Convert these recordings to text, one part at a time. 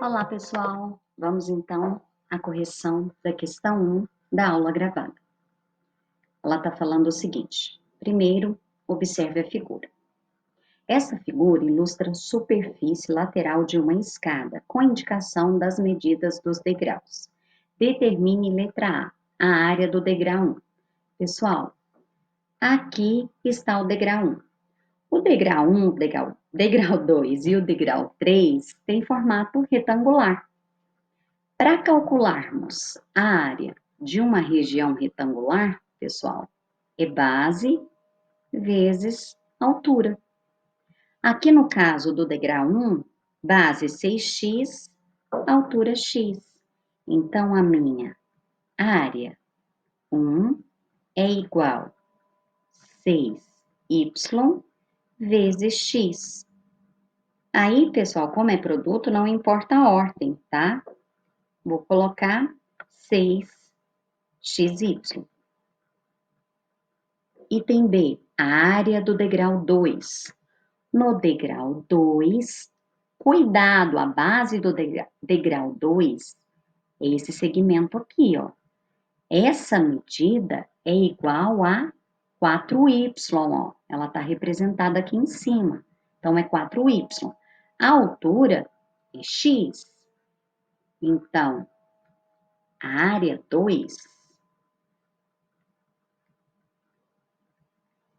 Olá, pessoal! Vamos então à correção da questão 1 da aula gravada. Ela está falando o seguinte: primeiro, observe a figura. Essa figura ilustra a superfície lateral de uma escada, com indicação das medidas dos degraus. Determine letra A área do degrau 1. Pessoal, aqui está o degrau 1. O degrau 1, degrau 2 e o degrau 3 têm formato retangular. Para calcularmos a área de uma região retangular, pessoal, é base vezes altura. Aqui no caso do degrau 1, base 6x, altura x. Então, a minha área 1 é igual a 6y vezes x. Aí, pessoal, como é produto, não importa a ordem, tá? Vou colocar 6xy. Item B, a área do degrau 2. No degrau 2, cuidado, a base do degrau 2 é esse segmento aqui, ó. Essa medida é igual a 4y, ó. Ela está representada aqui em cima. Então, é 4y. A altura é x. Então, a área 2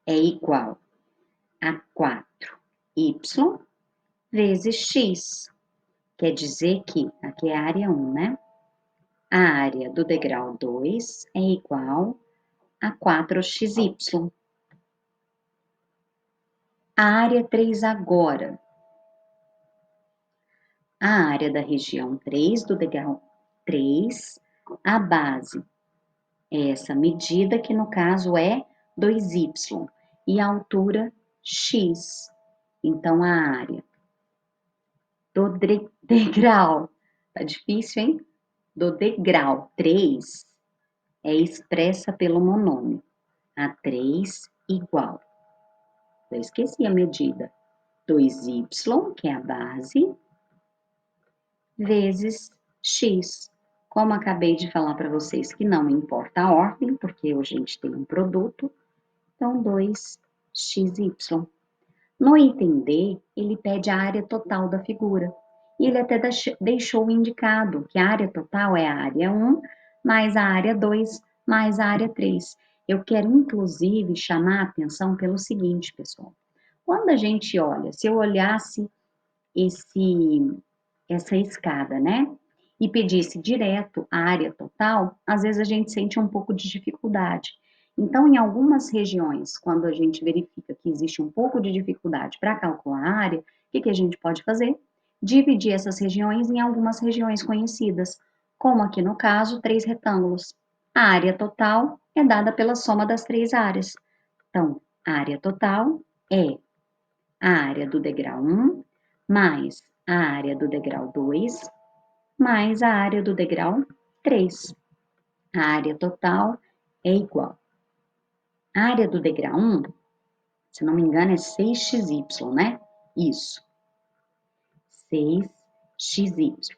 é igual a 4y vezes x. Quer dizer que, aqui é a área 1, né? A área do degrau 2 é igual a 4xy. A área 3 agora. A área da região 3 do degrau 3, a base é essa medida, que no caso é 2y, e a altura x. Então, a área do degrau, tá difícil, hein? Do degrau 3 é expressa pelo monômio A3 igual. Eu esqueci a medida. 2y, que é a base, vezes x. Como acabei de falar para vocês que não importa a ordem, porque hoje a gente tem um produto, então 2xy. No item D, ele pede a área total da figura. E ele até deixou indicado que a área total é a área 1 mais a área 2 mais a área 3. Eu quero, inclusive, chamar a atenção pelo seguinte, pessoal. Quando a gente olha, se eu olhasse essa escada, né? E pedisse direto a área total, às vezes a gente sente um pouco de dificuldade. Então, em algumas regiões, quando a gente verifica que existe um pouco de dificuldade para calcular a área, o que a gente pode fazer? Dividir essas regiões em algumas regiões conhecidas, como aqui no caso, 3 retângulos. A área total é dada pela soma das 3 áreas. Então, a área total é a área do degrau 1 mais a área do degrau 2 mais a área do degrau 3. A área total é igual. A área do degrau 1, se não me engano, é 6xy, né? Isso. 6xy.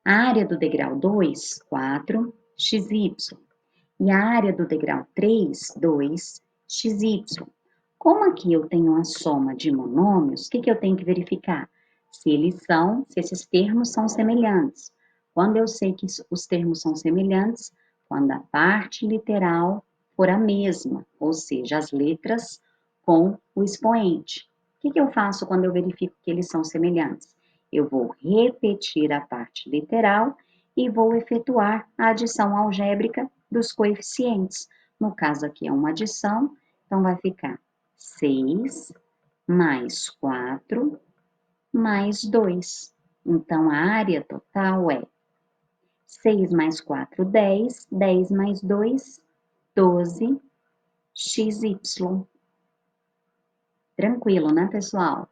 A área do degrau 2, 4xy. E a área do degrau 3, 2xy. Como aqui eu tenho uma soma de monômios, o que eu tenho que verificar? Se esses termos são semelhantes. Quando eu sei que os termos são semelhantes, quando a parte literal for a mesma, ou seja, as letras com o expoente. O que eu faço quando eu verifico que eles são semelhantes? Eu vou repetir a parte literal e vou efetuar a adição algébrica dos coeficientes. No caso aqui é uma adição, então vai ficar 6 mais 4 mais 2. Então, a área total é 6 mais 4, 10. 10 mais 2, 12xy. Tranquilo, né, pessoal?